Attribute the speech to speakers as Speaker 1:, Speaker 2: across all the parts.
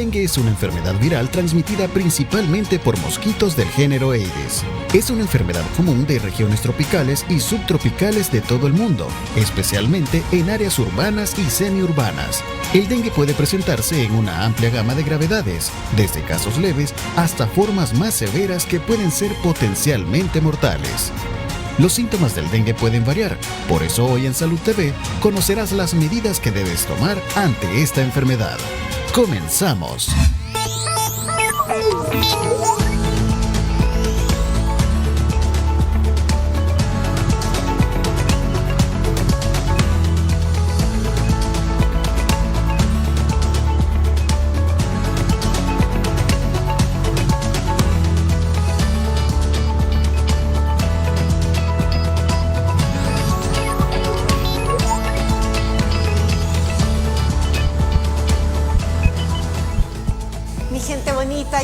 Speaker 1: dengue es una enfermedad viral transmitida principalmente por mosquitos del género Aedes. Es una enfermedad común de regiones tropicales y subtropicales de todo el mundo, especialmente en áreas urbanas y semiurbanas. El dengue puede presentarse en una amplia gama de gravedades, desde casos leves hasta formas más severas que pueden ser potencialmente mortales. Los síntomas del dengue pueden variar, por eso hoy en Salud TV conocerás las medidas que debes tomar ante esta enfermedad. ¡Comenzamos!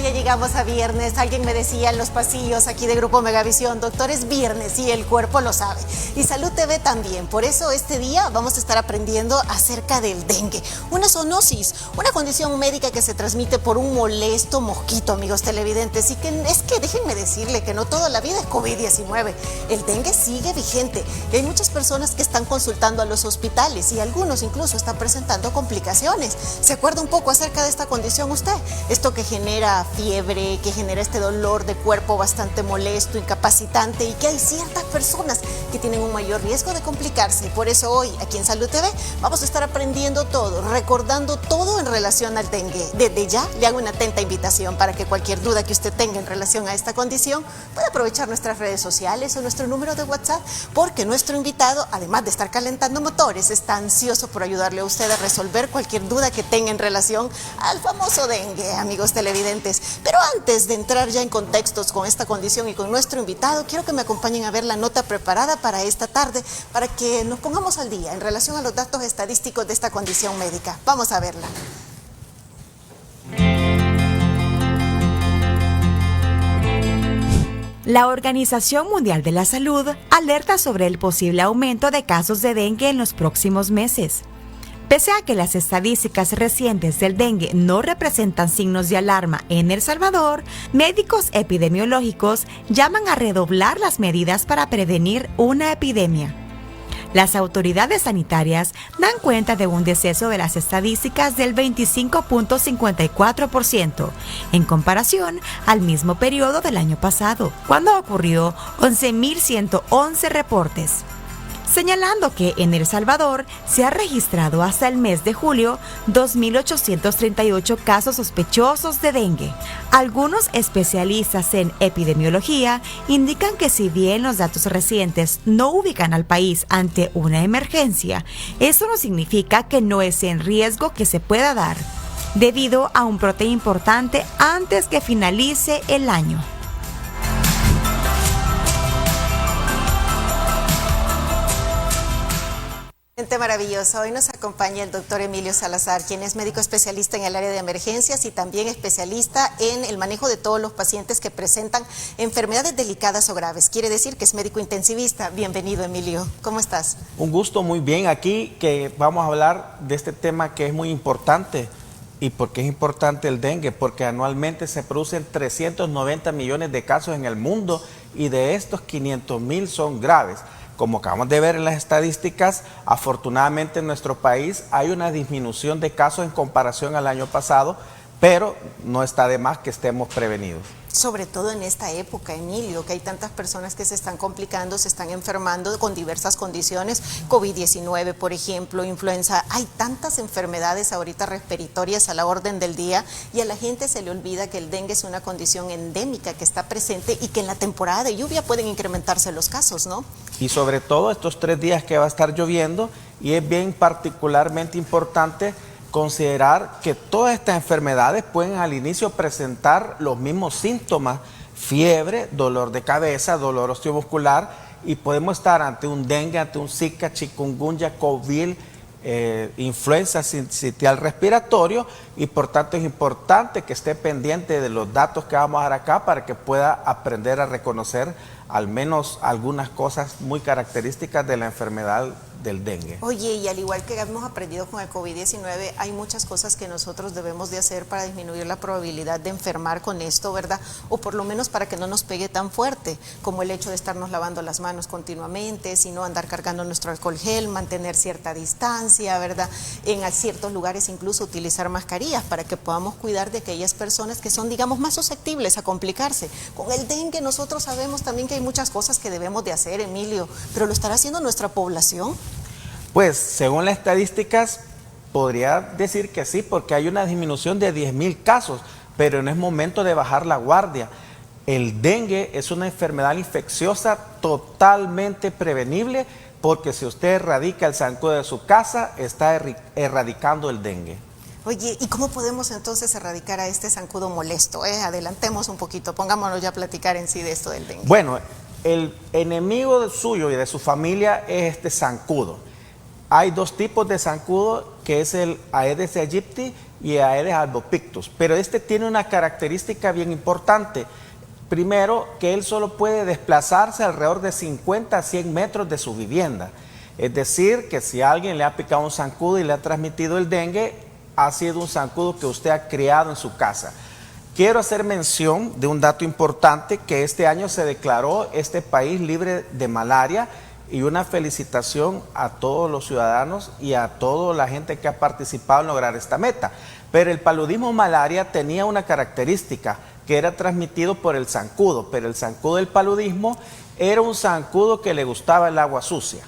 Speaker 2: Ya llegamos a viernes. Alguien me decía en los pasillos aquí de Grupo Megavisión, doctor, es viernes y el cuerpo lo sabe. Y Salud TV también. Por eso este día vamos a estar aprendiendo acerca del dengue. Una zoonosis, una condición médica que se transmite por un molesto mosquito, amigos televidentes. Y que es que déjenme decirle que no toda la vida es COVID-19. El dengue sigue vigente. Y hay muchas personas que están consultando a los hospitales y algunos incluso están presentando complicaciones. ¿Se acuerda un poco acerca de esta condición usted? Esto que genera fiebre, que genera este dolor de cuerpo bastante molesto, incapacitante, y que hay ciertas personas que tienen un mayor riesgo de complicarse. Por eso hoy aquí en Salud TV vamos a estar aprendiendo todo, recordando todo en relación al dengue. Desde ya le hago una atenta invitación para que cualquier duda que usted tenga en relación a esta condición pueda aprovechar nuestras redes sociales o nuestro número de WhatsApp, porque nuestro invitado, además de estar calentando motores, está ansioso por ayudarle a usted a resolver cualquier duda que tenga en relación al famoso dengue, amigos televidentes. Pero antes de entrar ya en contextos con esta condición y con nuestro invitado, quiero que me acompañen a ver la nota preparada para esta tarde, para que nos pongamos al día en relación a los datos estadísticos de esta condición médica. Vamos a verla.
Speaker 3: La Organización Mundial de la Salud alerta sobre el posible aumento de casos de dengue en los próximos meses. Pese a que las estadísticas recientes del dengue no representan signos de alarma en El Salvador, médicos epidemiológicos llaman a redoblar las medidas para prevenir una epidemia. Las autoridades sanitarias dan cuenta de un descenso de las estadísticas del 25.54% en comparación al mismo periodo del año pasado, cuando ocurrió 11.111 reportes, señalando que en El Salvador se ha registrado hasta el mes de julio 2.838 casos sospechosos de dengue. Algunos especialistas en epidemiología indican que si bien los datos recientes no ubican al país ante una emergencia, eso no significa que no es en riesgo que se pueda dar, debido a un brote importante antes que finalice el año.
Speaker 2: Gente maravillosa, hoy nos acompaña el doctor Emilio Salazar, quien es médico especialista en el área de emergencias y también especialista en el manejo de todos los pacientes que presentan enfermedades delicadas o graves. Quiere decir que es médico intensivista. Bienvenido, Emilio. ¿Cómo estás?
Speaker 4: Un gusto, muy bien. Aquí que vamos a hablar de este tema que es muy importante. ¿Y por qué es importante el dengue? Porque anualmente se producen 390 millones de casos en el mundo y de estos 500.000 son graves. Como acabamos de ver en las estadísticas, afortunadamente en nuestro país hay una disminución de casos en comparación al año pasado, pero no está de más que estemos prevenidos.
Speaker 2: Sobre todo en esta época, Emilio, que hay tantas personas que se están complicando, se están enfermando con diversas condiciones, COVID-19, por ejemplo, influenza. Hay tantas enfermedades ahorita respiratorias a la orden del día y a la gente se le olvida que el dengue es una condición endémica que está presente y que en la temporada de lluvia pueden incrementarse los casos, ¿no?
Speaker 4: Y sobre todo estos 3 días que va a estar lloviendo, y es bien particularmente importante considerar que todas estas enfermedades pueden al inicio presentar los mismos síntomas: fiebre, dolor de cabeza, dolor osteomuscular, y podemos estar ante un dengue, ante un Zika, chikungunya, COVID, influenza sincitial respiratorio, y por tanto es importante que esté pendiente de los datos que vamos a dar acá para que pueda aprender a reconocer al menos algunas cosas muy características de la enfermedad del dengue.
Speaker 2: Oye, y al igual que hemos aprendido con el COVID-19, hay muchas cosas que nosotros debemos de hacer para disminuir la probabilidad de enfermar con esto, ¿verdad? O por lo menos para que no nos pegue tan fuerte, como el hecho de estarnos lavando las manos continuamente, sino andar cargando nuestro alcohol gel, mantener cierta distancia, ¿verdad? En ciertos lugares incluso utilizar mascarillas para que podamos cuidar de aquellas personas que son, digamos, más susceptibles a complicarse. Con el dengue nosotros sabemos también que hay muchas cosas que debemos de hacer, Emilio, pero ¿lo estará haciendo nuestra población?
Speaker 4: Pues según las estadísticas podría decir que sí, porque hay una disminución de 10,000 casos, pero no es momento de bajar la guardia. El dengue es una enfermedad infecciosa totalmente prevenible, porque si usted erradica el zancudo de su casa, está erradicando el dengue.
Speaker 2: Oye, ¿y cómo podemos entonces erradicar a este zancudo molesto? Adelantemos un poquito, pongámonos ya a platicar en sí de esto del dengue.
Speaker 4: Bueno, el enemigo suyo y de su familia es este zancudo. Hay dos tipos de zancudo, que es el Aedes aegypti y Aedes albopictus, pero este tiene una característica bien importante. Primero, que él solo puede desplazarse alrededor de 50 a 100 metros de su vivienda. Es decir, que si alguien le ha picado un zancudo y le ha transmitido el dengue, ha sido un zancudo que usted ha criado en su casa. Quiero hacer mención de un dato importante, que este año se declaró este país libre de malaria, y una felicitación a todos los ciudadanos y a toda la gente que ha participado en lograr esta meta. Pero el paludismo malaria tenía una característica, que era transmitido por el zancudo, pero el zancudo del paludismo era un zancudo que le gustaba el agua sucia.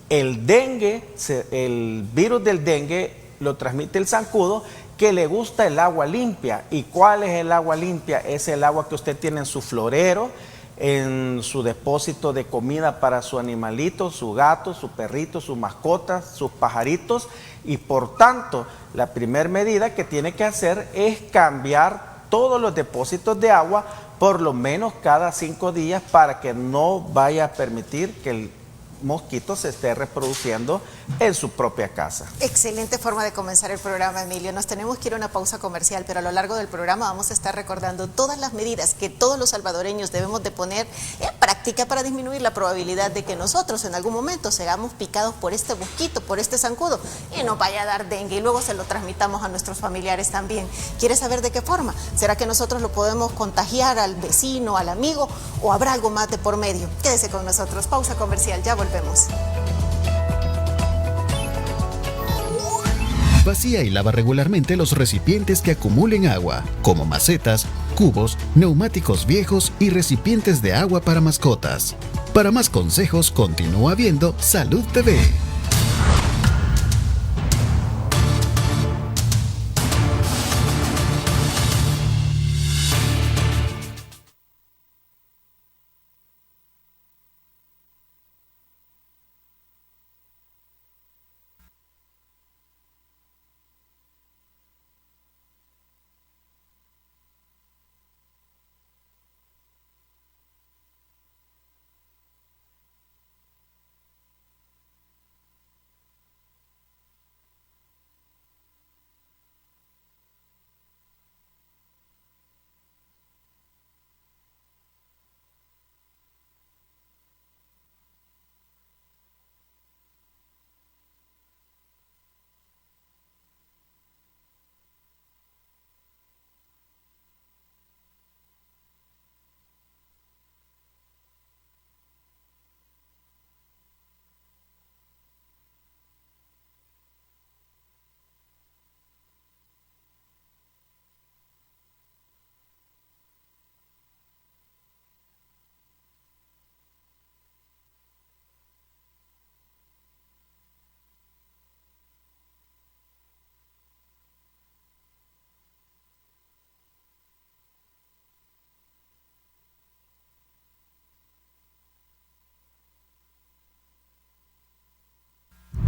Speaker 4: El dengue, el virus del dengue lo transmite el zancudo que le gusta el agua limpia. ¿Y cuál es el agua limpia? Es el agua que usted tiene en su florero, en su depósito de comida para su animalito, su gato, su perrito, su mascota, sus pajaritos. Y por tanto, la primera medida que tiene que hacer es cambiar todos los depósitos de agua por lo menos cada 5 días, para que no vaya a permitir que el mosquito se esté reproduciendo en su propia casa.
Speaker 2: Excelente forma de comenzar el programa, Emilio. Nos tenemos que ir a una pausa comercial, pero a lo largo del programa vamos a estar recordando todas las medidas que todos los salvadoreños debemos de poner en práctica para disminuir la probabilidad de que nosotros en algún momento seamos picados por este mosquito, por este zancudo, y nos vaya a dar dengue y luego se lo transmitamos a nuestros familiares también. ¿Quieres saber de qué forma? ¿Será que nosotros lo podemos contagiar al vecino, al amigo, o habrá algo más de por medio? Quédese con nosotros. Pausa comercial, ya volvemos.
Speaker 1: Vacía y lava regularmente los recipientes que acumulen agua, como macetas, cubos, neumáticos viejos y recipientes de agua para mascotas. Para más consejos, continúa viendo Salud TV.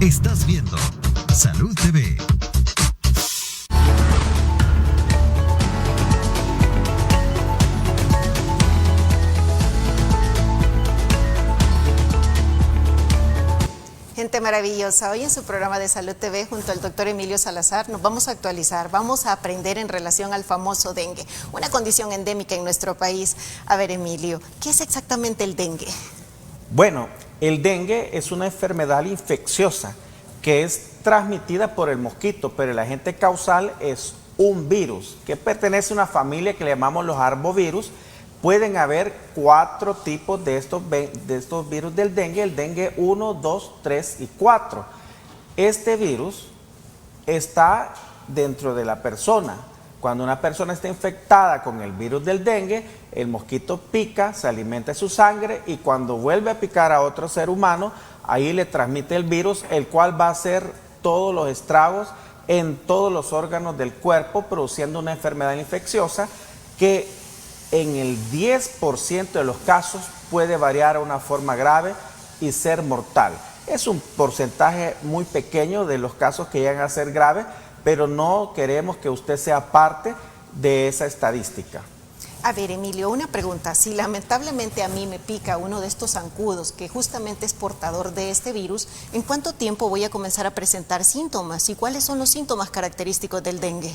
Speaker 1: Estás viendo Salud TV.
Speaker 2: Gente maravillosa, hoy en su programa de Salud TV junto al doctor Emilio Salazar nos vamos a actualizar, vamos a aprender en relación al famoso dengue, una condición endémica en nuestro país. A ver, Emilio, ¿qué es exactamente el dengue?
Speaker 4: Bueno, el dengue es una enfermedad infecciosa que es transmitida por el mosquito, pero el agente causal es un virus que pertenece a una familia que le llamamos los arbovirus. Pueden haber 4 tipos de estos virus del dengue, el dengue 1, 2, 3 y 4. Este virus está dentro de la persona. Cuando una persona está infectada con el virus del dengue, el mosquito pica, se alimenta de su sangre y cuando vuelve a picar a otro ser humano, ahí le transmite el virus, el cual va a hacer todos los estragos en todos los órganos del cuerpo, produciendo una enfermedad infecciosa que en el 10% de los casos puede variar a una forma grave y ser mortal. Es un porcentaje muy pequeño de los casos que llegan a ser graves, pero no queremos que usted sea parte de esa estadística.
Speaker 2: A ver, Emilio, una pregunta. Si lamentablemente a mí me pica uno de estos zancudos que justamente es portador de este virus, ¿en cuánto tiempo voy a comenzar a presentar síntomas? ¿Y cuáles son los síntomas característicos del dengue?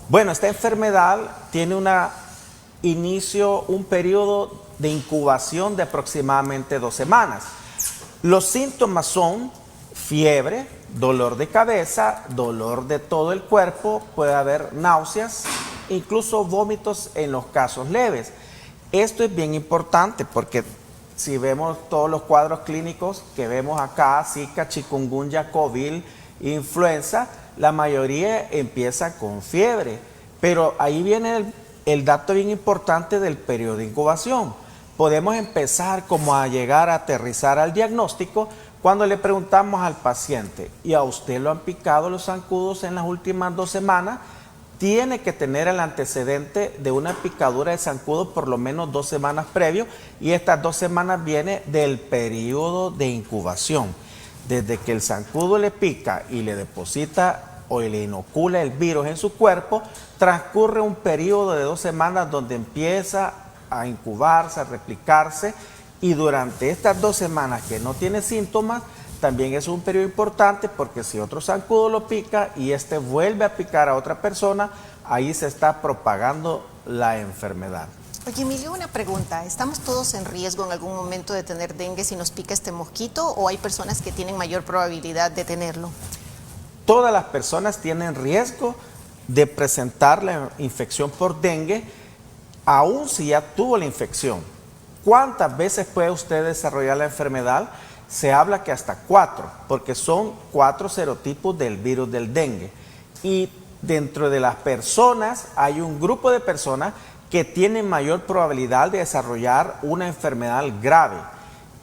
Speaker 4: Bueno, esta enfermedad tiene un periodo de incubación de aproximadamente 2 semanas. Los síntomas son fiebre, dolor de cabeza, dolor de todo el cuerpo, puede haber náuseas, incluso vómitos en los casos leves. Esto es bien importante porque si vemos todos los cuadros clínicos que vemos acá, Zika, chikungunya, COVID, influenza, la mayoría empieza con fiebre, pero ahí viene el dato bien importante del periodo de incubación. Podemos empezar como a llegar a aterrizar al diagnóstico cuando le preguntamos al paciente, ¿y a usted lo han picado los zancudos en las últimas 2 semanas? Tiene que tener el antecedente de una picadura de zancudo por lo menos 2 semanas previo, y estas 2 semanas viene del periodo de incubación. Desde que el zancudo le pica y le deposita o le inocula el virus en su cuerpo, transcurre un periodo de 2 semanas donde empieza a incubarse, a replicarse, y durante estas 2 semanas que no tiene síntomas, también es un periodo importante porque si otro zancudo lo pica y este vuelve a picar a otra persona, ahí se está propagando la enfermedad.
Speaker 2: Oye, Emilio, una pregunta. ¿Estamos todos en riesgo en algún momento de tener dengue si nos pica este mosquito o hay personas que tienen mayor probabilidad de tenerlo?
Speaker 4: Todas las personas tienen riesgo de presentar la infección por dengue, aun si ya tuvo la infección. ¿Cuántas veces puede usted desarrollar la enfermedad? Se habla que hasta 4, porque son 4 serotipos del virus del dengue. Y dentro de las personas hay un grupo de personas que tienen mayor probabilidad de desarrollar una enfermedad grave,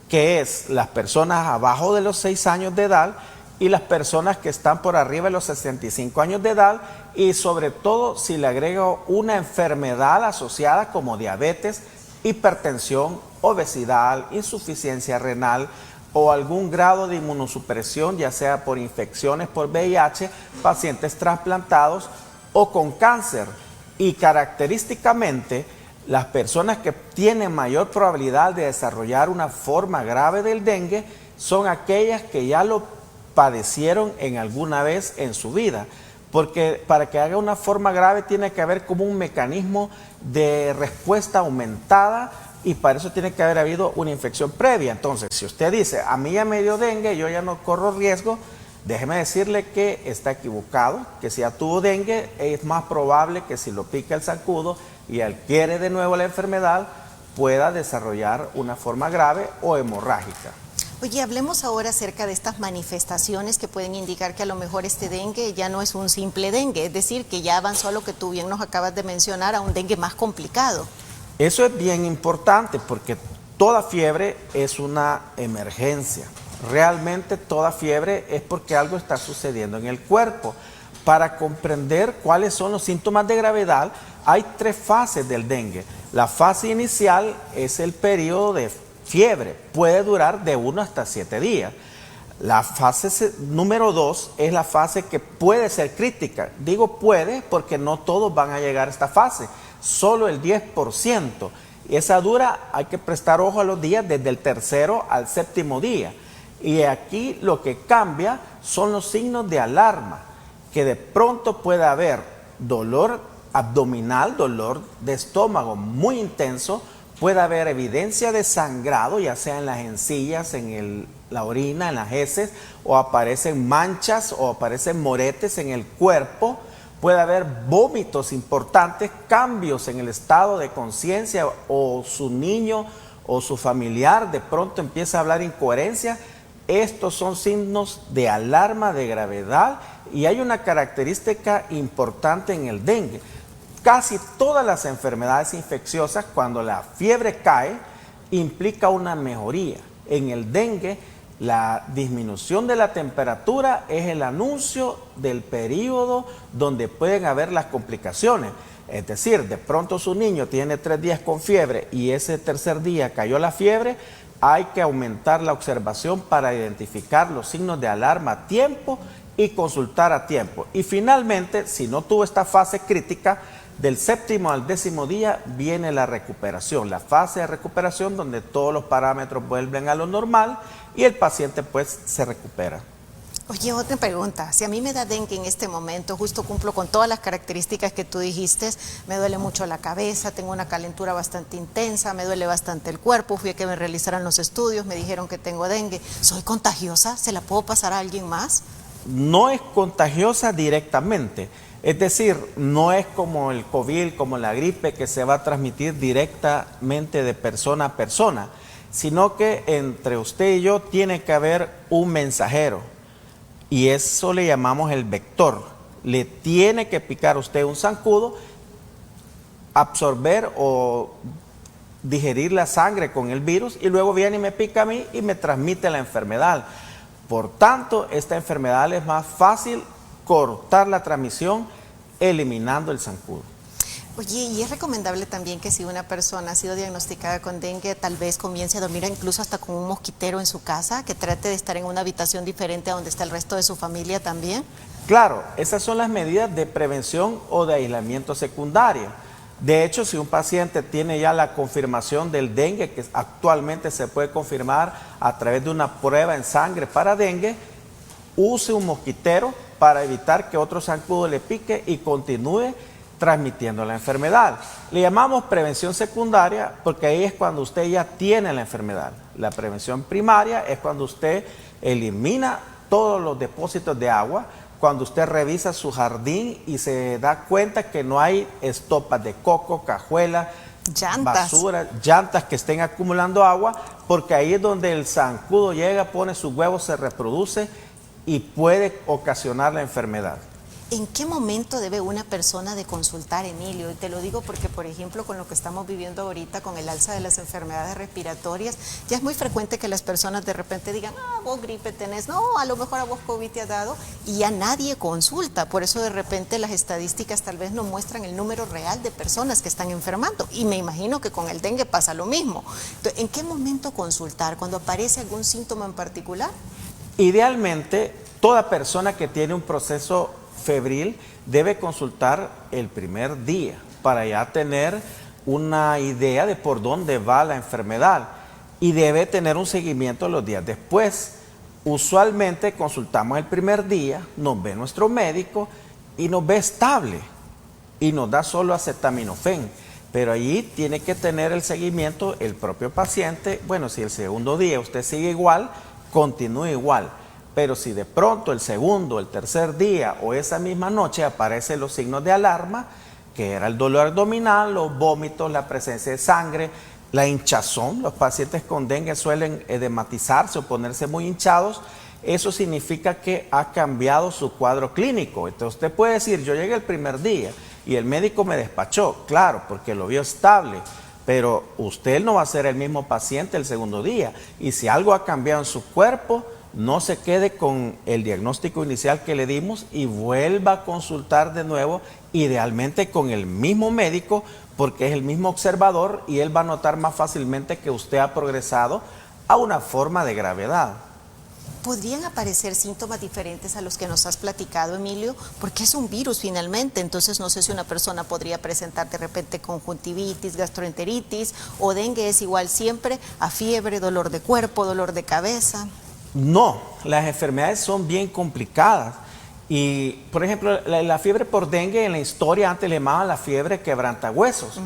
Speaker 4: que es las personas abajo de los 6 años de edad y las personas que están por arriba de los 65 años de edad, y sobre todo si le agrego una enfermedad asociada como diabetes, hipertensión, obesidad, insuficiencia renal o algún grado de inmunosupresión, ya sea por infecciones por VIH, pacientes trasplantados o con cáncer. Y característicamente, las personas que tienen mayor probabilidad de desarrollar una forma grave del dengue son aquellas que ya lo padecieron en alguna vez en su vida. Porque para que haga una forma grave tiene que haber como un mecanismo de respuesta aumentada, y para eso tiene que haber habido una infección previa. Entonces, si usted dice, a mí ya me dio dengue, yo ya no corro riesgo, déjeme decirle que está equivocado, que si ya tuvo dengue, es más probable que si lo pica el zancudo y adquiere de nuevo la enfermedad, pueda desarrollar una forma grave o hemorrágica.
Speaker 2: Oye, hablemos ahora acerca de estas manifestaciones que pueden indicar que a lo mejor este dengue ya no es un simple dengue, es decir, que ya avanzó a lo que tú bien nos acabas de mencionar, a un dengue más complicado.
Speaker 4: Eso es bien importante porque toda fiebre es una emergencia. Realmente toda fiebre es porque algo está sucediendo en el cuerpo. Para comprender cuáles son los síntomas de gravedad, hay 3 fases del dengue. La fase inicial es el periodo de fiebre, puede durar de 1 hasta 7 días. La fase número 2 es la fase que puede ser crítica. Digo puede porque no todos van a llegar a esta fase, solo el 10%. Y esa dura, hay que prestar ojo a los días desde el 3º al 7º día. Y aquí lo que cambia son los signos de alarma, que de pronto puede haber dolor abdominal, dolor de estómago muy intenso, puede haber evidencia de sangrado, ya sea en las encías, en la orina, en las heces, o aparecen manchas o aparecen moretes en el cuerpo. Puede haber vómitos importantes, cambios en el estado de conciencia, o su niño o su familiar de pronto empieza a hablar incoherencia. Estos son signos de alarma de gravedad, y hay una característica importante en el dengue. Casi todas las enfermedades infecciosas, cuando la fiebre cae, implica una mejoría. En el dengue, la disminución de la temperatura es el anuncio del periodo donde pueden haber las complicaciones. Es decir, de pronto su niño tiene 3 días con fiebre y ese tercer día cayó la fiebre, hay que aumentar la observación para identificar los signos de alarma a tiempo y consultar a tiempo. Y finalmente, si no tuvo esta fase crítica, del 7º al 10º día viene la recuperación, la fase de recuperación donde todos los parámetros vuelven a lo normal y el paciente pues se recupera.
Speaker 2: Oye, otra pregunta, si a mí me da dengue en este momento, justo cumplo con todas las características que tú dijiste, me duele mucho la cabeza, tengo una calentura bastante intensa, me duele bastante el cuerpo, fui a que me realizaran los estudios, me dijeron que tengo dengue, ¿soy contagiosa? ¿Se la puedo pasar a alguien más?
Speaker 4: No es contagiosa directamente. Es decir, no es como el COVID, como la gripe, que se va a transmitir directamente de persona a persona, sino que entre usted y yo tiene que haber un mensajero, y eso le llamamos el vector. Le tiene que picar a usted un zancudo, absorber o digerir la sangre con el virus, y luego viene y me pica a mí y me transmite la enfermedad. Por tanto, esta enfermedad es más fácil cortar la transmisión eliminando el zancudo.
Speaker 2: Oye, y es recomendable también que si una persona ha sido diagnosticada con dengue, tal vez comience a dormir incluso hasta con un mosquitero en su casa, que trate de estar en una habitación diferente a donde está el resto de su familia también.
Speaker 4: Claro, esas son las medidas de prevención o de aislamiento secundario. De hecho, si un paciente tiene ya la confirmación del dengue, que actualmente se puede confirmar a través de una prueba en sangre para dengue, use un mosquitero para evitar que otro zancudo le pique y continúe transmitiendo la enfermedad. Le llamamos prevención secundaria porque ahí es cuando usted ya tiene la enfermedad. La prevención primaria es cuando usted elimina todos los depósitos de agua, cuando usted revisa su jardín y se da cuenta que no hay estopas de coco, cajuelas, basura, llantas que estén acumulando agua, porque ahí es donde el zancudo llega, pone sus huevos, se reproduce y puede ocasionar la enfermedad.
Speaker 2: ¿En qué momento debe una persona de consultar, Emilio? Y te lo digo porque, por ejemplo, con lo que estamos viviendo ahorita, con el alza de las enfermedades respiratorias, ya es muy frecuente que las personas de repente digan, vos gripe tenés, no, a lo mejor a vos COVID te ha dado, y ya nadie consulta. Por eso de repente las estadísticas tal vez no muestran el número real de personas que están enfermando. Y me imagino que con el dengue pasa lo mismo. Entonces, ¿en qué momento consultar? ¿Cuando aparece algún síntoma en particular?
Speaker 4: Idealmente, toda persona que tiene un proceso febril debe consultar el primer día para ya tener una idea de por dónde va la enfermedad, y debe tener un seguimiento los días después. Usualmente consultamos el primer día, nos ve nuestro médico y nos ve estable y nos da solo acetaminofén, pero allí tiene que tener el seguimiento el propio paciente. Bueno, si el segundo día usted sigue igual, continúe igual. Pero si de pronto el segundo, el tercer día o esa misma noche aparecen los signos de alarma, que era el dolor abdominal, los vómitos, la presencia de sangre, la hinchazón, los pacientes con dengue suelen edematizarse o ponerse muy hinchados, eso significa que ha cambiado su cuadro clínico. Entonces usted puede decir, yo llegué el primer día y el médico me despachó, claro, porque lo vio estable, pero usted no va a ser el mismo paciente el segundo día, y si algo ha cambiado en su cuerpo, no se quede con el diagnóstico inicial que le dimos y vuelva a consultar de nuevo, idealmente con el mismo médico, porque es el mismo observador y él va a notar más fácilmente que usted ha progresado a una forma de gravedad.
Speaker 2: ¿Podrían aparecer síntomas diferentes a los que nos has platicado, Emilio? Porque es un virus finalmente, entonces no sé si una persona podría presentar de repente conjuntivitis, gastroenteritis, o dengue es igual siempre a fiebre, dolor de cuerpo, dolor de cabeza.
Speaker 4: No, las enfermedades son bien complicadas Y, por ejemplo, la fiebre por dengue en la historia antes le llamaban la fiebre quebrantahuesos.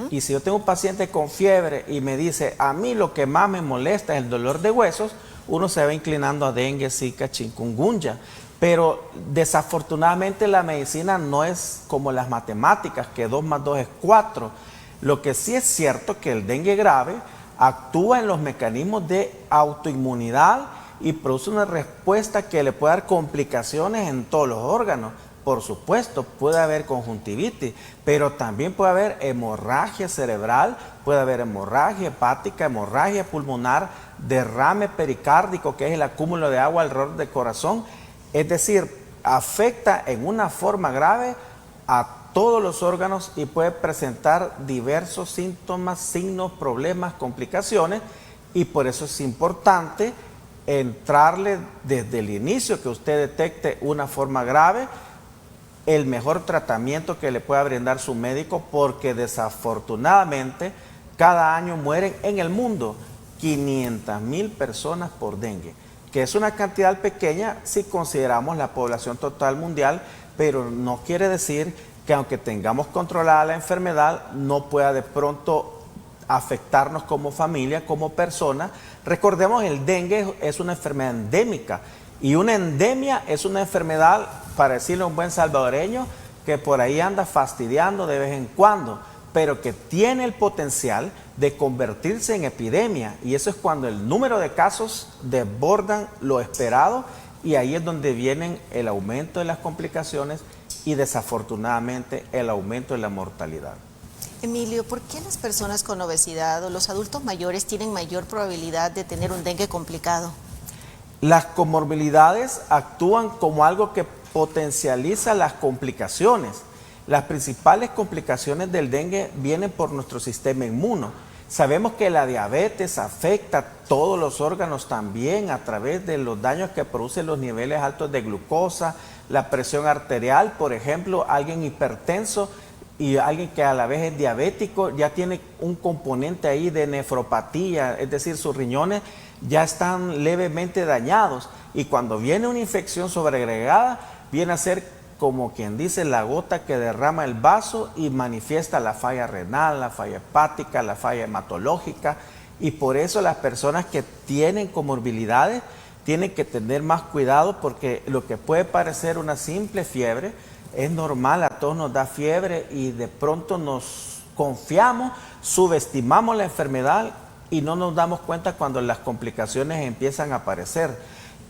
Speaker 4: Y si yo tengo un paciente con fiebre y me dice, a mí lo que más me molesta es el dolor de huesos, uno se va inclinando a dengue, zika, chikungunya. Pero desafortunadamente la medicina no es como las matemáticas, que 2 más 2 es 4. Lo que sí es cierto que el dengue grave actúa en los mecanismos de autoinmunidad y produce una respuesta que le puede dar complicaciones en todos los órganos. Por supuesto, puede haber conjuntivitis, pero también puede haber hemorragia cerebral, puede haber hemorragia hepática, hemorragia pulmonar, derrame pericárdico, que es el acúmulo de agua alrededor del corazón. Es decir, afecta en una forma grave a todos los órganos y puede presentar diversos síntomas, signos, problemas, complicaciones, y por eso es importante entrarle desde el inicio, que usted detecte una forma grave, el mejor tratamiento que le pueda brindar su médico, porque desafortunadamente cada año mueren en el mundo 500,000 personas por dengue, que es una cantidad pequeña si consideramos la población total mundial, pero no quiere decir que aunque tengamos controlada la enfermedad, no pueda de pronto afectarnos como familia, como persona. Recordemos, el dengue es una enfermedad endémica, y una endemia es una enfermedad, para decirle a un buen salvadoreño, que por ahí anda fastidiando de vez en cuando, pero que tiene el potencial de convertirse en epidemia, y eso es cuando el número de casos desbordan lo esperado, y ahí es donde vienen el aumento de las complicaciones y desafortunadamente el aumento de la mortalidad.
Speaker 2: Emilio, ¿por qué las personas con obesidad o los adultos mayores tienen mayor probabilidad de tener un dengue complicado?
Speaker 4: Las comorbilidades actúan como algo que potencializa las complicaciones. Las principales complicaciones del dengue vienen por nuestro sistema inmuno. Sabemos que la diabetes afecta a todos los órganos también a través de los daños que producen los niveles altos de glucosa, la presión arterial. Por ejemplo, alguien hipertenso y alguien que a la vez es diabético ya tiene un componente ahí de nefropatía, es decir, sus riñones ya están levemente dañados, y cuando viene una infección sobreagregada viene a ser como quien dice la gota que derrama el vaso y manifiesta la falla renal, la falla hepática, la falla hematológica, y por eso las personas que tienen comorbilidades tienen que tener más cuidado, porque lo que puede parecer una simple fiebre es normal, a todos nos da fiebre y de pronto nos confiamos, subestimamos la enfermedad y no nos damos cuenta cuando las complicaciones empiezan a aparecer.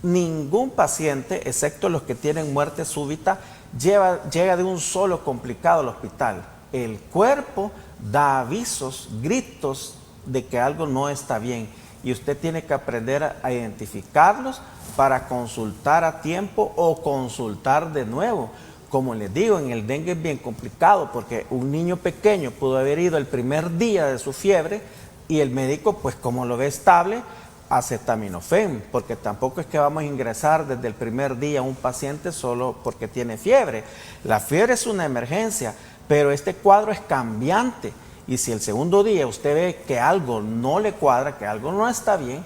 Speaker 4: Ningún paciente, excepto los que tienen muerte súbita, llega de un solo complicado al hospital. El cuerpo da avisos, gritos de que algo no está bien, y usted tiene que aprender a identificarlos para consultar a tiempo o consultar de nuevo. Como les digo, en el dengue es bien complicado, porque un niño pequeño pudo haber ido el primer día de su fiebre y el médico, pues como lo ve estable, acetaminofén, porque tampoco es que vamos a ingresar desde el primer día a un paciente solo porque tiene fiebre. La fiebre es una emergencia, pero este cuadro es cambiante, y si el segundo día usted ve que algo no le cuadra, que algo no está bien,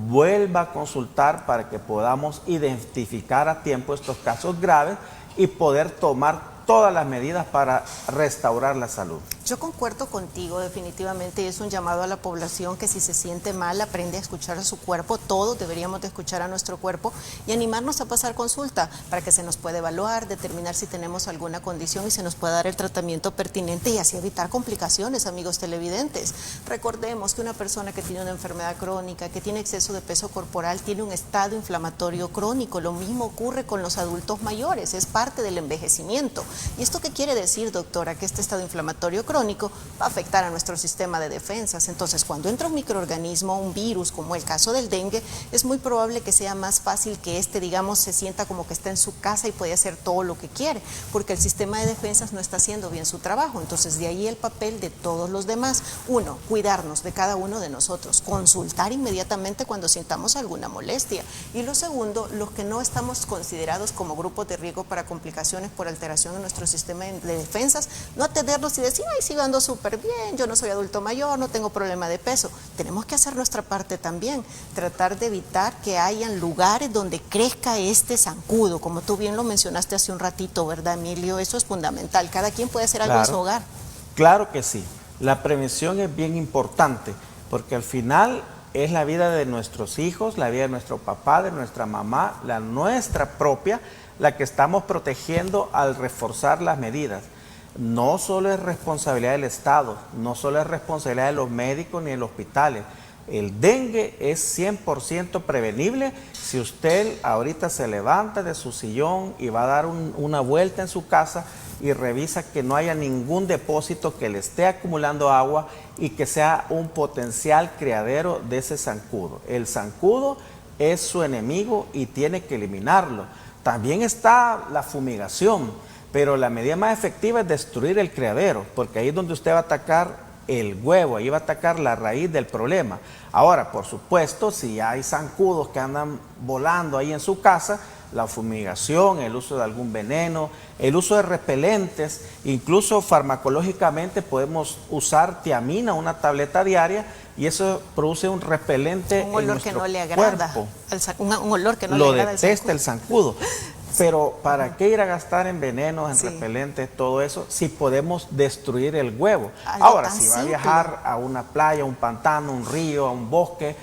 Speaker 4: vuelva a consultar para que podamos identificar a tiempo estos casos graves y poder tomar todas las medidas para restaurar la salud.
Speaker 2: Yo concuerdo contigo definitivamente, y es un llamado a la población que si se siente mal aprende a escuchar a su cuerpo. Todos deberíamos de escuchar a nuestro cuerpo y animarnos a pasar consulta para que se nos pueda evaluar, determinar si tenemos alguna condición y se nos pueda dar el tratamiento pertinente, y así evitar complicaciones, amigos televidentes. Recordemos que una persona que tiene una enfermedad crónica, que tiene exceso de peso corporal, tiene un estado inflamatorio crónico. Lo mismo ocurre con los adultos mayores, es parte del envejecimiento. ¿Y esto qué quiere decir, doctora? Que este estado inflamatorio crónico va a afectar a nuestro sistema de defensas. Entonces, cuando entra un microorganismo, un virus, como el caso del dengue, es muy probable que sea más fácil que digamos, se sienta como que está en su casa y puede hacer todo lo que quiere, porque el sistema de defensas no está haciendo bien su trabajo. Entonces, de ahí el papel de todos los demás. Uno, cuidarnos de cada uno de nosotros, consultar inmediatamente cuando sintamos alguna molestia. Y lo segundo, los que no estamos considerados como grupos de riesgo para complicaciones por alteración en nuestro sistema de defensas, no atenderlos y decir, ay, sí ando súper bien, yo no soy adulto mayor, no tengo problema de peso. Tenemos que hacer nuestra parte también, tratar de evitar que hayan lugares donde crezca este zancudo, como tú bien lo mencionaste hace un ratito, ¿verdad, Emilio? Eso es fundamental, cada quien puede hacer algo en su hogar.
Speaker 4: Claro que sí, la prevención es bien importante, porque al final es la vida de nuestros hijos, la vida de nuestro papá, de nuestra mamá, la nuestra propia, la que estamos protegiendo al reforzar las medidas. No solo es responsabilidad del Estado, no solo es responsabilidad de los médicos ni de los hospitales. El dengue es 100% prevenible si usted ahorita se levanta de su sillón y va a dar una vuelta en su casa y revisa que no haya ningún depósito que le esté acumulando agua y que sea un potencial criadero de ese zancudo. El zancudo es su enemigo y tiene que eliminarlo. También está la fumigación, pero la medida más efectiva es destruir el criadero, porque ahí es donde usted va a atacar el huevo, ahí va a atacar la raíz del problema. Ahora, por supuesto, si hay zancudos que andan volando ahí en su casa, la fumigación, el uso de algún veneno, el uso de repelentes, incluso farmacológicamente podemos usar tiamina, una tableta diaria, y eso produce un repelente en nuestro cuerpo. Un olor que no le agrada.
Speaker 2: Un olor que no le agrada.
Speaker 4: Lo detesta el zancudo. Pero ¿para qué ir a gastar en venenos, en repelentes, todo eso, si podemos destruir el huevo? Ahora, si va a viajar a una playa, un pantano, un río, a un bosque,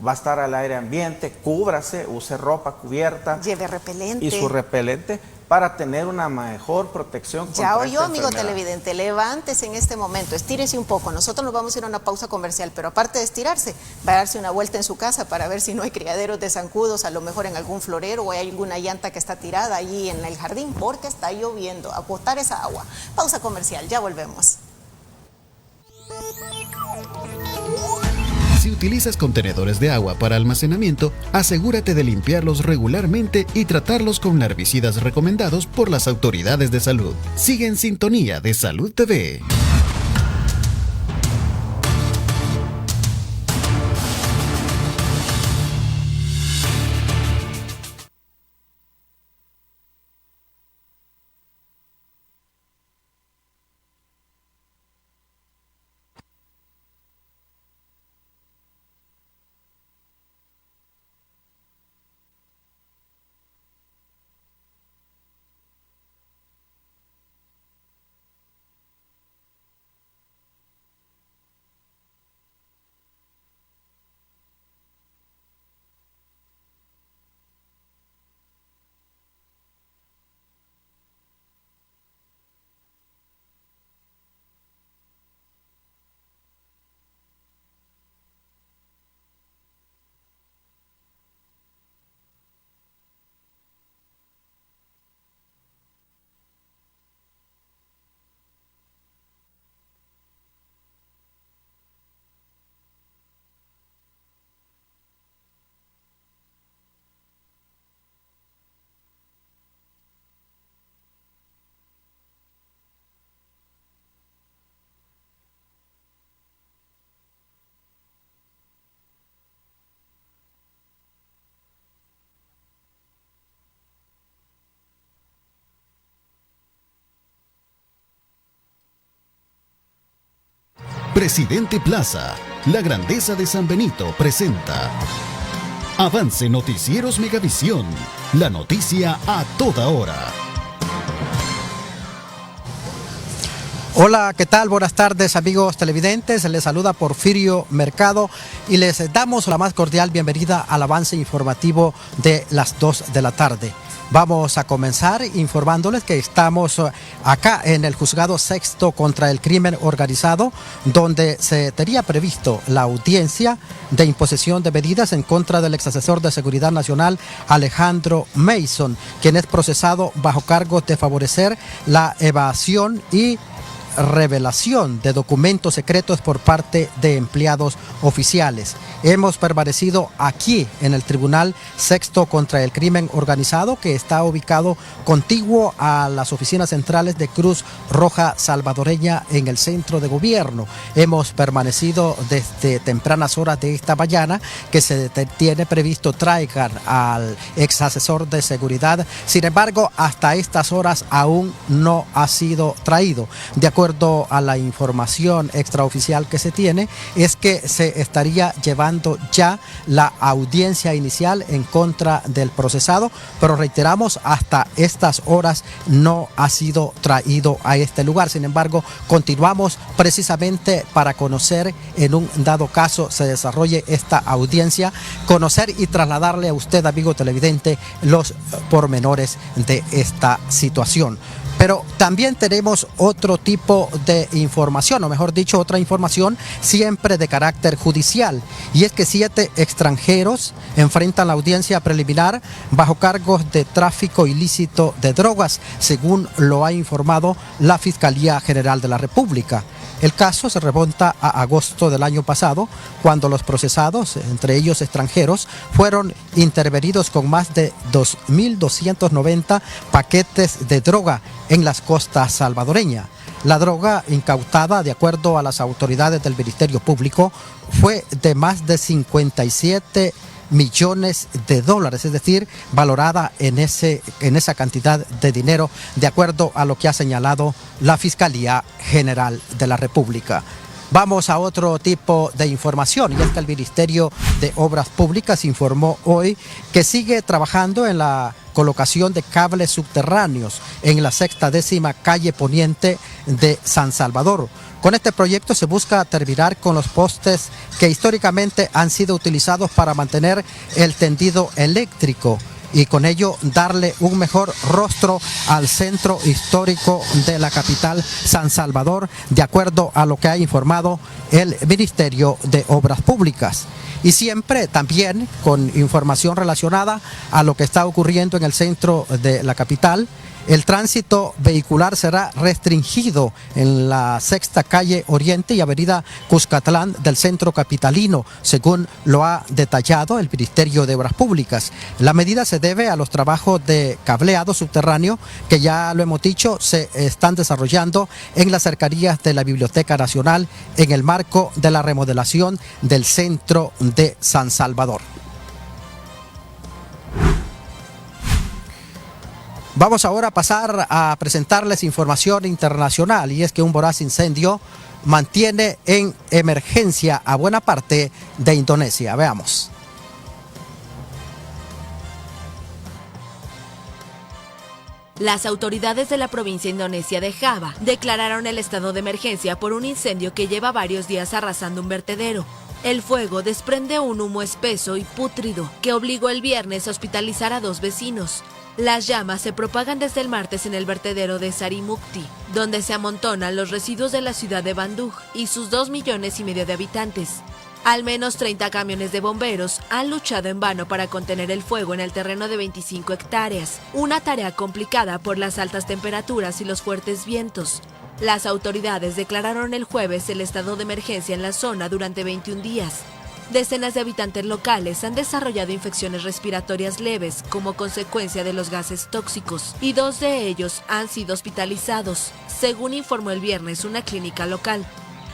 Speaker 4: va a estar al aire ambiente, cúbrase, use ropa cubierta.
Speaker 2: Lleve repelente.
Speaker 4: Y su repelente para tener una mejor protección contra
Speaker 2: Ya
Speaker 4: esta
Speaker 2: oyó, amigo
Speaker 4: enfermedad.
Speaker 2: Televidente, levántese en este momento, estírese un poco. Nosotros nos vamos a ir a una pausa comercial, pero aparte de estirarse, va a darse una vuelta en su casa para ver si no hay criaderos de zancudos, a lo mejor en algún florero o hay alguna llanta que está tirada allí en el jardín, porque está lloviendo. A botar esa agua. Pausa comercial, ya volvemos.
Speaker 1: Si utilizas contenedores de agua para almacenamiento, asegúrate de limpiarlos regularmente y tratarlos con herbicidas recomendados por las autoridades de salud. Sigue en sintonía de Salud TV. Presidente Plaza, la grandeza de San Benito presenta Avance Noticieros Megavisión, la noticia a toda hora.
Speaker 5: Hola, ¿qué tal? Buenas tardes, amigos televidentes. Les saluda Porfirio Mercado y les damos la más cordial bienvenida al avance informativo de las 2 de la tarde. Vamos a comenzar informándoles que estamos acá en el Juzgado Sexto contra el Crimen Organizado, donde se tenía previsto la audiencia de imposición de medidas en contra del exasesor de Seguridad Nacional Alejandro Mason, quien es procesado bajo cargos de favorecer la evasión y revelación de documentos secretos por parte de empleados oficiales. Hemos permanecido aquí en el Tribunal Sexto contra el Crimen Organizado, que está ubicado contiguo a las oficinas centrales de Cruz Roja Salvadoreña en el centro de gobierno. Hemos permanecido desde tempranas horas de esta mañana, que se tiene previsto traigan al ex asesor de seguridad. Sin embargo, hasta estas horas aún no ha sido traído. De acuerdo acuerdo a la información extraoficial que se tiene, es que se estaría llevando ya la audiencia inicial en contra del procesado, pero reiteramos, hasta estas horas no ha sido traído a este lugar. Sin embargo, continuamos precisamente para conocer, en un dado caso se desarrolle esta audiencia, conocer y trasladarle a usted, amigo televidente, los pormenores de esta situación. Pero también tenemos otro tipo de información, o mejor dicho, otra información siempre de carácter judicial, y es que 7 extranjeros enfrentan la audiencia preliminar bajo cargos de tráfico ilícito de drogas, según lo ha informado la Fiscalía General de la República. El caso se remonta a agosto del año pasado, cuando los procesados, entre ellos extranjeros, fueron intervenidos con más de 2.290 paquetes de droga en las costas salvadoreñas. La droga incautada, de acuerdo a las autoridades del Ministerio Público, fue de más de 57 millones de dólares, es decir, valorada en esa cantidad de dinero, de acuerdo a lo que ha señalado la Fiscalía General de la República. Vamos a otro tipo de información, y es que el Ministerio de Obras Públicas informó hoy que sigue trabajando en la colocación de cables subterráneos en la 60ª calle Poniente de San Salvador. Con este proyecto se busca terminar con los postes que históricamente han sido utilizados para mantener el tendido eléctrico y con ello darle un mejor rostro al centro histórico de la capital, San Salvador, de acuerdo a lo que ha informado el Ministerio de Obras Públicas. Y siempre también con información relacionada a lo que está ocurriendo en el centro de la capital. El tránsito vehicular será restringido en la 6ª calle Oriente y avenida Cuscatlán del centro capitalino, según lo ha detallado el Ministerio de Obras Públicas. La medida se debe a los trabajos de cableado subterráneo que, ya lo hemos dicho, se están desarrollando en las cercanías de la Biblioteca Nacional en el marco de la remodelación del centro de San Salvador. Vamos ahora a pasar a presentarles información internacional, y es que un voraz incendio mantiene en emergencia a buena parte de Indonesia. Veamos.
Speaker 6: Las autoridades de la provincia indonesia de Java declararon el estado de emergencia por un incendio que lleva varios días arrasando un vertedero. El fuego desprende un humo espeso y pútrido que obligó el viernes a hospitalizar a 2 vecinos. Las llamas se propagan desde el martes en el vertedero de Sarimukti, donde se amontonan los residuos de la ciudad de Bandung y sus 2,5 millones de habitantes. Al menos 30 camiones de bomberos han luchado en vano para contener el fuego en el terreno de 25 hectáreas, una tarea complicada por las altas temperaturas y los fuertes vientos. Las autoridades declararon el jueves el estado de emergencia en la zona durante 21 días. Decenas de habitantes locales han desarrollado infecciones respiratorias leves como consecuencia de los gases tóxicos, y 2 de ellos han sido hospitalizados, según informó el viernes una clínica local.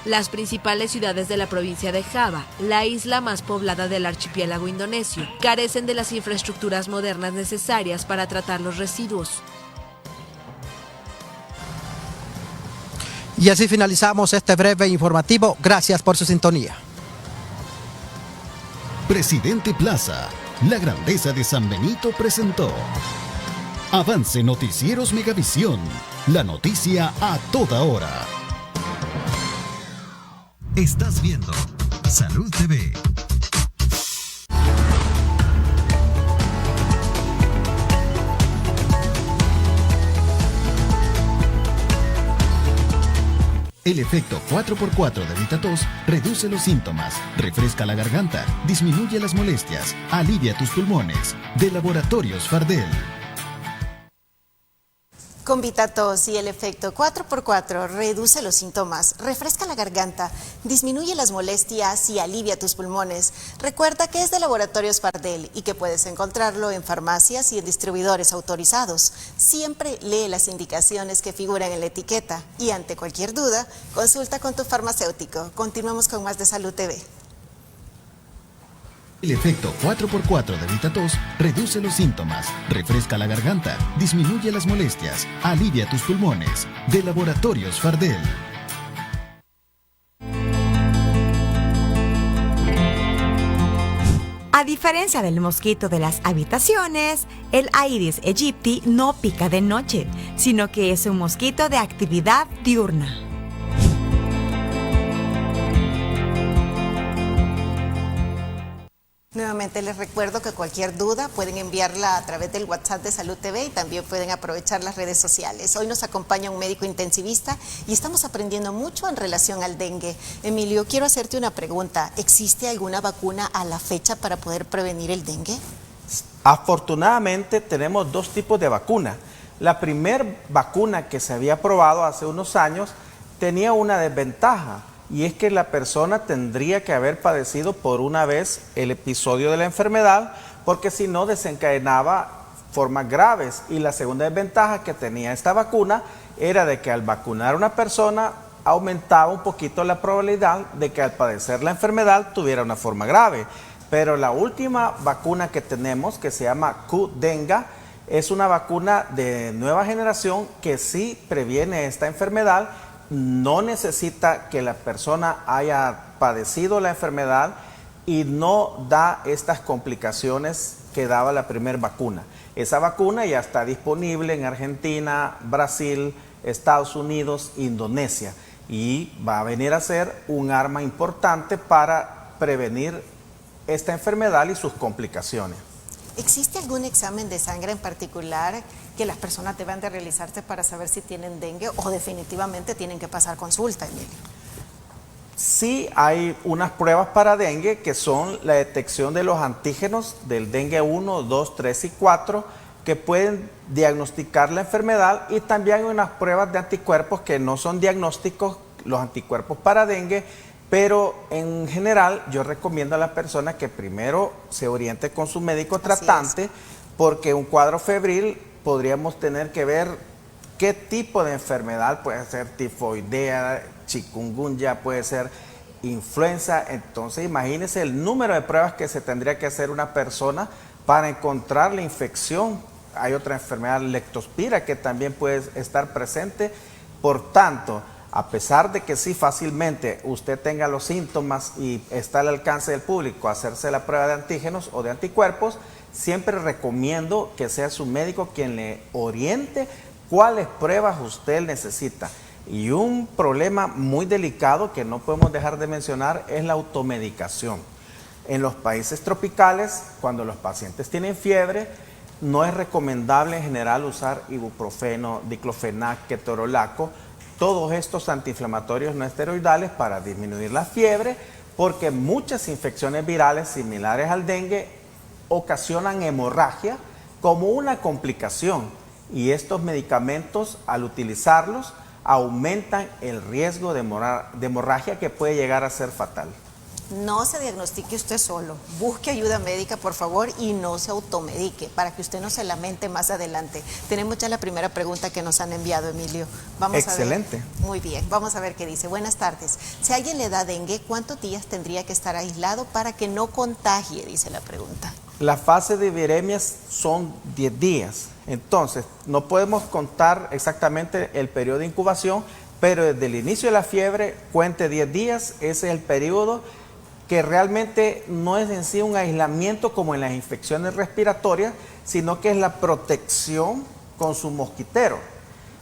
Speaker 6: Las principales ciudades de la provincia de Java, la isla más poblada del archipiélago indonesio, carecen de las infraestructuras modernas necesarias para tratar los residuos.
Speaker 5: Y así finalizamos este breve informativo. Gracias por su sintonía.
Speaker 1: Presidente Plaza, la grandeza de San Benito presentó Avance Noticieros Megavisión, la noticia a toda hora. Estás viendo Salud TV. El efecto 4x4 de Evitatos reduce los síntomas, refresca la garganta, disminuye las molestias, alivia tus pulmones. De Laboratorios Fardel.
Speaker 2: Con Vitatos y el efecto 4x4 reduce los síntomas, refresca la garganta, disminuye las molestias y alivia tus pulmones. Recuerda que es de Laboratorios Fardel y que puedes encontrarlo en farmacias y en distribuidores autorizados. Siempre lee las indicaciones que figuran en la etiqueta y ante cualquier duda, consulta con tu farmacéutico. Continuamos con más de Salud TV.
Speaker 1: El efecto 4x4 de Evitatos reduce los síntomas, refresca la garganta, disminuye las molestias, alivia tus pulmones. De Laboratorios Fardel.
Speaker 3: A diferencia del mosquito de las habitaciones, el Aedes aegypti no pica de noche, sino que es un mosquito de actividad diurna.
Speaker 2: Nuevamente les recuerdo que cualquier duda pueden enviarla a través del WhatsApp de Salud TV y también pueden aprovechar las redes sociales. Hoy nos acompaña un médico intensivista y estamos aprendiendo mucho en relación al dengue. Emilio, quiero hacerte una pregunta. ¿Existe alguna vacuna a la fecha para poder prevenir el dengue?
Speaker 4: Afortunadamente tenemos dos tipos de vacuna. La primera vacuna que se había probado hace unos años tenía una desventaja. Y es que la persona tendría que haber padecido por una vez el episodio de la enfermedad, porque si no desencadenaba formas graves. Y la segunda desventaja que tenía esta vacuna era de que al vacunar a una persona aumentaba un poquito la probabilidad de que al padecer la enfermedad tuviera una forma grave. Pero la última vacuna que tenemos, que se llama Qdenga, es una vacuna de nueva generación que sí previene esta enfermedad. No necesita que la persona haya padecido la enfermedad y no da estas complicaciones que daba la primera vacuna. Esa vacuna ya está disponible en Argentina, Brasil, Estados Unidos, Indonesia y va a venir a ser un arma importante para prevenir esta enfermedad y sus complicaciones.
Speaker 2: ¿Existe algún examen de sangre en particular que las personas deban de realizarse para saber si tienen dengue o definitivamente tienen que pasar consulta, Emilio?
Speaker 4: Sí, hay unas pruebas para dengue que son la detección de los antígenos del dengue 1, 2, 3 y 4 que pueden diagnosticar la enfermedad, y también hay unas pruebas de anticuerpos que no son diagnósticos, los anticuerpos para dengue, pero en general yo recomiendo a la persona que primero se oriente con su médico tratante, porque un cuadro febril podríamos tener que ver qué tipo de enfermedad, puede ser tifoidea, chikungunya, puede ser influenza. Entonces imagínense el número de pruebas que se tendría que hacer una persona para encontrar la infección. Hay otra enfermedad, leptospira, que también puede estar presente. Por tanto, a pesar de que sí fácilmente usted tenga los síntomas y está al alcance del público hacerse la prueba de antígenos o de anticuerpos, siempre recomiendo que sea su médico quien le oriente cuáles pruebas usted necesita. Y un problema muy delicado que no podemos dejar de mencionar es la automedicación. En los países tropicales, cuando los pacientes tienen fiebre, no es recomendable en general usar ibuprofeno, diclofenac, ketorolaco, todos estos antiinflamatorios no esteroidales para disminuir la fiebre, porque muchas infecciones virales similares al dengue ocasionan hemorragia como una complicación, y estos medicamentos, al utilizarlos, aumentan el riesgo de hemorragia que puede llegar a ser fatal.
Speaker 2: No se diagnostique usted solo, busque ayuda médica por favor y no se automedique para que usted no se lamente más adelante. Tenemos ya la primera pregunta que nos han enviado, Emilio. Vamos
Speaker 4: Excelente.
Speaker 2: A ver. Muy bien, vamos a ver qué dice. Buenas tardes. Si a alguien le da dengue, ¿cuántos días tendría que estar aislado para que no contagie? Dice la pregunta.
Speaker 4: La fase de viremias son 10 días, entonces no podemos contar exactamente el periodo de incubación, pero desde el inicio de la fiebre, cuente 10 días, ese es el periodo que realmente no es en sí un aislamiento como en las infecciones respiratorias, sino que es la protección con su mosquitero.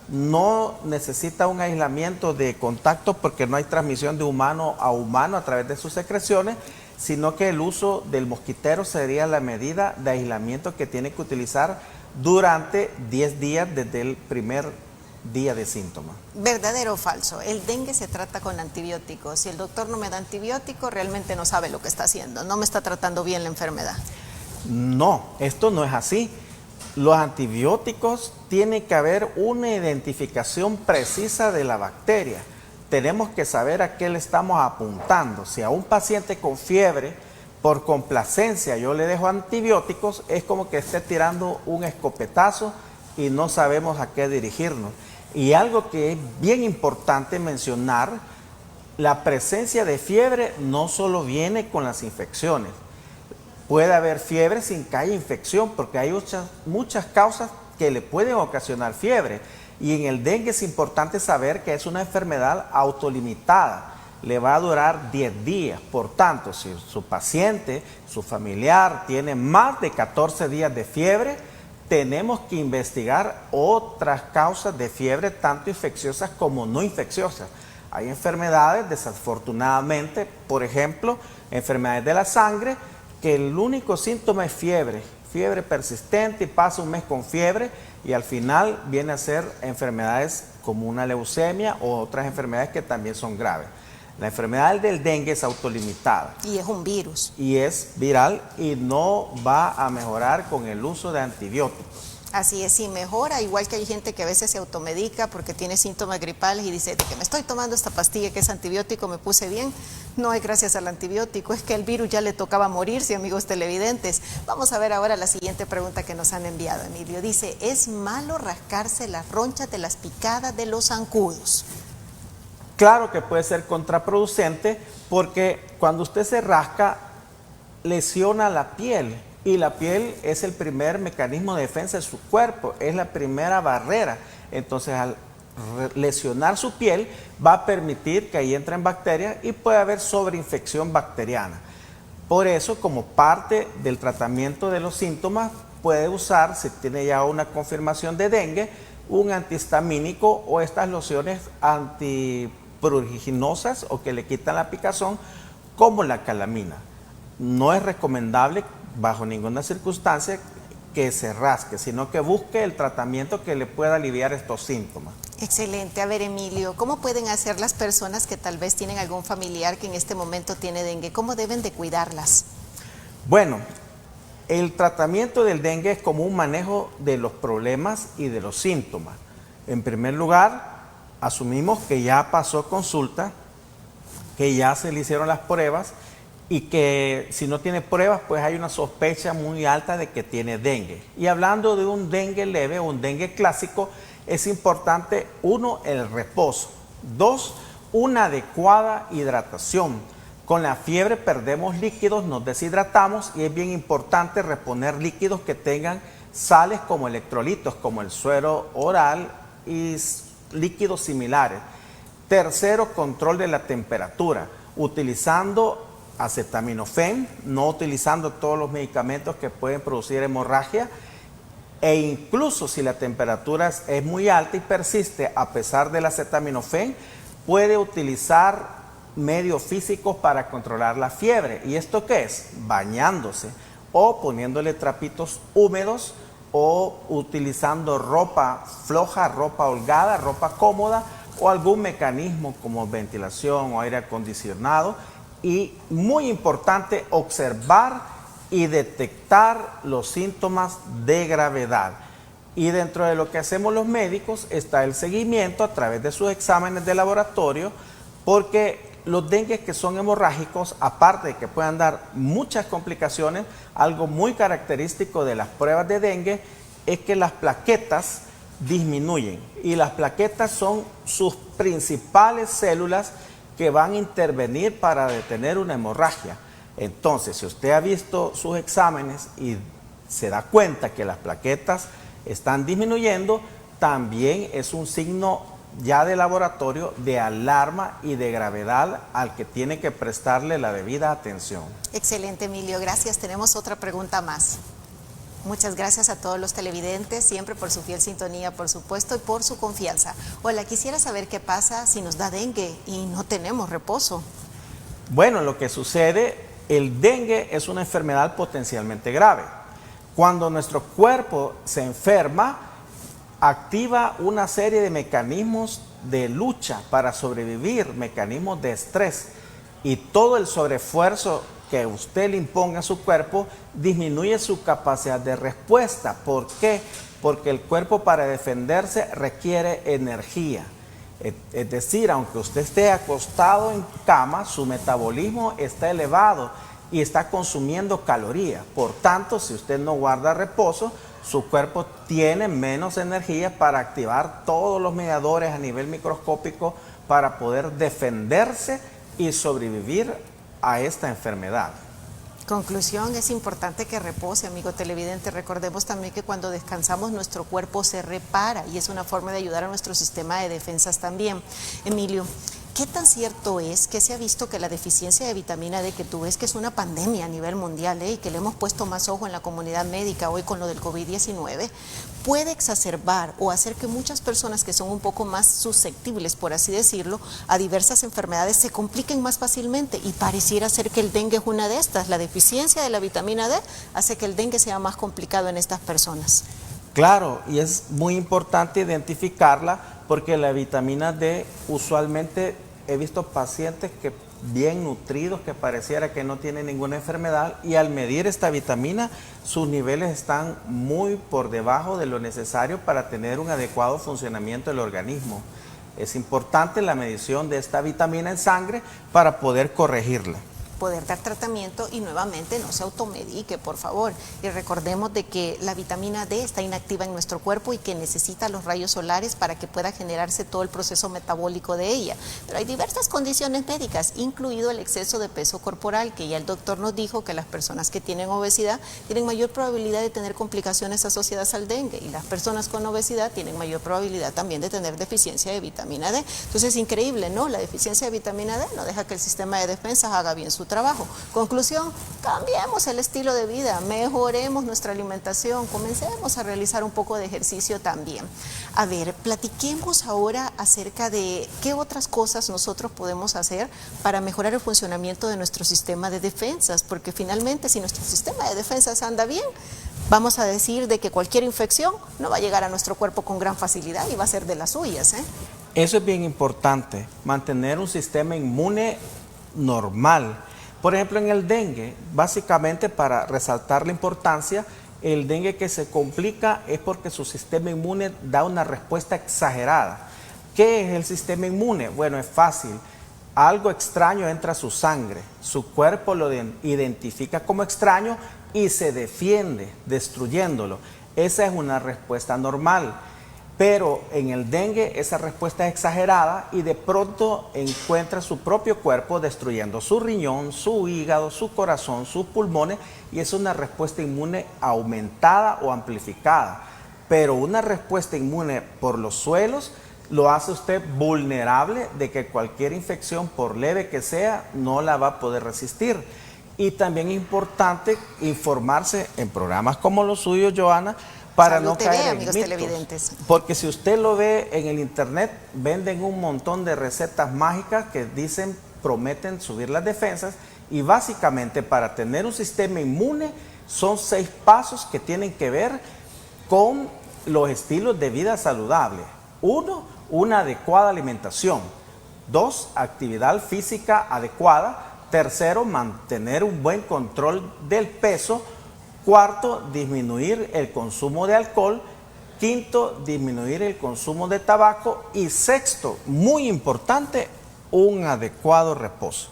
Speaker 4: No necesita un aislamiento de contacto porque no hay transmisión de humano a humano a través de sus secreciones, sino que el uso del mosquitero sería la medida de aislamiento que tiene que utilizar durante 10 días desde el primer día de síntomas.
Speaker 2: ¿Verdadero o falso? El dengue se trata con antibióticos. Si el doctor no me da antibiótico, realmente no sabe lo que está haciendo, no me está tratando bien la enfermedad.
Speaker 4: No, esto no es así. Los antibióticos, tiene que haber una identificación precisa de la bacteria. Tenemos que saber a qué le estamos apuntando. Si a un paciente con fiebre, por complacencia, yo le dejo antibióticos, es como que esté tirando un escopetazo y no sabemos a qué dirigirnos. Y algo que es bien importante mencionar, la presencia de fiebre no solo viene con las infecciones. Puede haber fiebre sin que haya infección, porque hay muchas causas que le pueden ocasionar fiebre. Y en el dengue es importante saber que es una enfermedad autolimitada. Le va a durar 10 días. Por tanto, si su paciente, su familiar, tiene más de 14 días de fiebre, tenemos que investigar otras causas de fiebre, tanto infecciosas como no infecciosas. Hay enfermedades, desafortunadamente, por ejemplo, enfermedades de la sangre, que el único síntoma es fiebre persistente y pasa un mes con fiebre y al final viene a ser enfermedades como una leucemia o otras enfermedades que también son graves. La enfermedad del dengue es autolimitada.
Speaker 2: Y es un virus.
Speaker 4: Y es viral y no va a mejorar con el uso de antibióticos.
Speaker 2: Así es, sí mejora, igual que hay gente que a veces se automedica porque tiene síntomas gripales y dice, de que me estoy tomando esta pastilla que es antibiótico, me puse bien. No es gracias al antibiótico, es que el virus ya le tocaba morirse, amigos televidentes. Vamos a ver ahora la siguiente pregunta que nos han enviado, Emilio. Dice, ¿es malo rascarse las ronchas de las picadas de los zancudos?
Speaker 4: Claro que puede ser contraproducente porque cuando usted se rasca, lesiona la piel. Y la piel es el primer mecanismo de defensa de su cuerpo, es la primera barrera. Entonces, al lesionar su piel, va a permitir que ahí entren bacterias y puede haber sobreinfección bacteriana. Por eso, como parte del tratamiento de los síntomas, puede usar, si tiene ya una confirmación de dengue, un antihistamínico o estas lociones antipruriginosas o que le quitan la picazón, como la calamina. No es recomendable bajo ninguna circunstancia que se rasque, sino que busque el tratamiento que le pueda aliviar estos síntomas.
Speaker 2: Excelente. A ver, Emilio, ¿cómo pueden hacer las personas que tal vez tienen algún familiar que en este momento tiene dengue? ¿Cómo deben de cuidarlas?
Speaker 4: Bueno, el tratamiento del dengue es como un manejo de los problemas y de los síntomas. En primer lugar, asumimos que ya pasó consulta, que ya se le hicieron las pruebas, y que si no tiene pruebas, pues hay una sospecha muy alta de que tiene dengue. Y hablando de un dengue leve o un dengue clásico, es importante, 1, el reposo, 2, una adecuada hidratación. Con la fiebre perdemos líquidos, nos deshidratamos y es bien importante reponer líquidos que tengan sales como electrolitos, como el suero oral y líquidos similares. Tercero, control de la temperatura, utilizando acetaminofén, no utilizando todos los medicamentos que pueden producir hemorragia, e incluso si la temperatura es muy alta y persiste a pesar del acetaminofén, puede utilizar medios físicos para controlar la fiebre. ¿Y esto qué es? Bañándose o poniéndole trapitos húmedos o utilizando ropa floja, ropa holgada, ropa cómoda o algún mecanismo como ventilación o aire acondicionado. Y muy importante, observar y detectar los síntomas de gravedad. Y dentro de lo que hacemos los médicos está el seguimiento a través de sus exámenes de laboratorio, porque los dengues que son hemorrágicos, aparte de que puedan dar muchas complicaciones, algo muy característico de las pruebas de dengue es que las plaquetas disminuyen. Y las plaquetas son sus principales células que van a intervenir para detener una hemorragia. Entonces, si usted ha visto sus exámenes y se da cuenta que las plaquetas están disminuyendo, también es un signo ya de laboratorio de alarma y de gravedad al que tiene que prestarle la debida atención.
Speaker 2: Excelente, Emilio. Gracias. Tenemos otra pregunta más. Muchas gracias a todos los televidentes, siempre por su fiel sintonía, por supuesto, y por su confianza. Hola, quisiera saber qué pasa si nos da dengue y no tenemos reposo.
Speaker 4: Bueno, lo que sucede, el dengue es una enfermedad potencialmente grave. Cuando nuestro cuerpo se enferma, activa una serie de mecanismos de lucha para sobrevivir, mecanismos de estrés, y todo el sobreesfuerzo que usted le imponga a su cuerpo disminuye su capacidad de respuesta. ¿Por qué? Porque el cuerpo para defenderse requiere energía. Es decir, aunque usted esté acostado en cama, su metabolismo está elevado y está consumiendo calorías. Por tanto, si usted no guarda reposo, su cuerpo tiene menos energía para activar todos los mediadores a nivel microscópico para poder defenderse y sobrevivir a esta enfermedad.
Speaker 2: Conclusión, es importante que repose, amigo televidente. Recordemos también que cuando descansamos nuestro cuerpo se repara y es una forma de ayudar a nuestro sistema de defensas también. Emilio, ¿qué tan cierto es que se ha visto que la deficiencia de vitamina D, que tú ves que es una pandemia a nivel mundial y que le hemos puesto más ojo en la comunidad médica hoy con lo del COVID-19, puede exacerbar o hacer que muchas personas que son un poco más susceptibles, por así decirlo, a diversas enfermedades se compliquen más fácilmente? Y pareciera ser que el dengue es una de estas. La deficiencia de la vitamina D hace que el dengue sea más complicado en estas personas.
Speaker 4: Claro, y es muy importante identificarla porque la vitamina D usualmente he visto pacientes que bien nutridos, que pareciera que no tienen ninguna enfermedad, y al medir esta vitamina sus niveles están muy por debajo de lo necesario para tener un adecuado funcionamiento del organismo. Es importante la medición de esta vitamina en sangre para poder corregirla.
Speaker 2: Poder dar tratamiento y nuevamente no se automedique, por favor. Y recordemos de que la vitamina D está inactiva en nuestro cuerpo y que necesita los rayos solares para que pueda generarse todo el proceso metabólico de ella. Pero hay diversas condiciones médicas, incluido el exceso de peso corporal, que ya el doctor nos dijo que las personas que tienen obesidad tienen mayor probabilidad de tener complicaciones asociadas al dengue, y las personas con obesidad tienen mayor probabilidad también de tener deficiencia de vitamina D. Entonces es increíble, ¿no? La deficiencia de vitamina D no deja que el sistema de defensas haga bien su trabajo. Conclusión, cambiemos el estilo de vida, mejoremos nuestra alimentación, comencemos a realizar un poco de ejercicio también. A ver, platiquemos ahora acerca de qué otras cosas nosotros podemos hacer para mejorar el funcionamiento de nuestro sistema de defensas, porque finalmente si nuestro sistema de defensas anda bien, vamos a decir de que cualquier infección no va a llegar a nuestro cuerpo con gran facilidad y va a ser de las suyas, ¿eh?
Speaker 4: Eso es bien importante, mantener un sistema inmune normal. Por ejemplo, en el dengue, básicamente para resaltar la importancia, el dengue que se complica es porque su sistema inmune da una respuesta exagerada. ¿Qué es el sistema inmune? Bueno, es fácil. Algo extraño entra a su sangre, su cuerpo lo identifica como extraño y se defiende destruyéndolo. Esa es una respuesta normal. Pero en el dengue esa respuesta es exagerada y de pronto encuentra su propio cuerpo destruyendo su riñón, su hígado, su corazón, sus pulmones, y es una respuesta inmune aumentada o amplificada. Pero una respuesta inmune por los suelos lo hace usted vulnerable de que cualquier infección, por leve que sea, no la va a poder resistir. Y también es importante informarse en programas como los suyos, Joana, para
Speaker 2: Salud
Speaker 4: no
Speaker 2: TV,
Speaker 4: caer en
Speaker 2: amigos
Speaker 4: mitos.
Speaker 2: televidentes.
Speaker 4: Porque si usted lo ve en el internet, venden un montón de recetas mágicas que dicen, prometen subir las defensas, y básicamente para tener un sistema inmune son 6 pasos que tienen que ver con los estilos de vida saludable. 1, una adecuada alimentación. 2, actividad física adecuada. 3, mantener un buen control del peso. 4, disminuir el consumo de alcohol. 5, disminuir el consumo de tabaco. Y 6, muy importante, un adecuado reposo.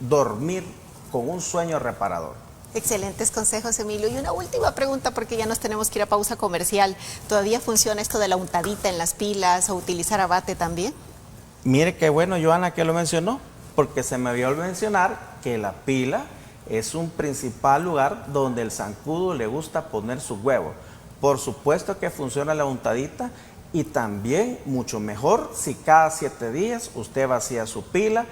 Speaker 4: Dormir con un sueño reparador.
Speaker 2: Excelentes consejos, Emilio. Y una última pregunta, porque ya nos tenemos que ir a pausa comercial. ¿Todavía funciona esto de la untadita en las pilas o utilizar abate también?
Speaker 4: Mire qué bueno, Joana, que lo mencionó, porque se me olvidó mencionar que la pila es un principal lugar donde el zancudo le gusta poner sus huevos. Por supuesto que funciona la untadita, y también mucho mejor si cada 7 días usted vacía su pila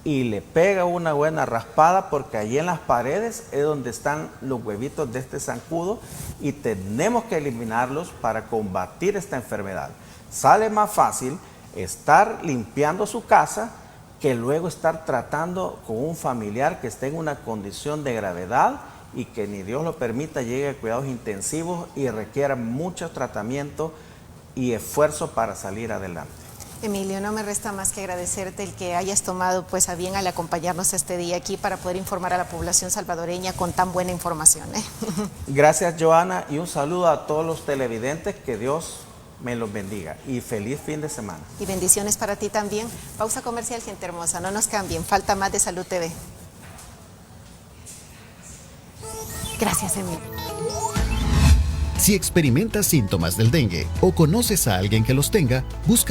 Speaker 4: y le pega una buena raspada, porque allí en las paredes es donde están los huevitos de este zancudo y tenemos que eliminarlos para combatir esta enfermedad. Sale más fácil estar limpiando su casa que luego estar tratando con un familiar que esté en una condición de gravedad y que ni Dios lo permita llegue a cuidados intensivos y requiera mucho tratamiento y esfuerzo para salir adelante.
Speaker 2: Emilio, no me resta más que agradecerte el que hayas tomado pues a bien al acompañarnos este día aquí para poder informar a la población salvadoreña con tan buena información, ¿eh?
Speaker 4: Gracias, Joana, y un saludo a todos los televidentes, que Dios me los bendiga y feliz fin de semana.
Speaker 2: Y bendiciones para ti también. Pausa comercial, gente hermosa, no nos cambien, falta más de Salud TV. Gracias, Emilio.
Speaker 1: Si experimentas síntomas del dengue o conoces a alguien que los tenga, busca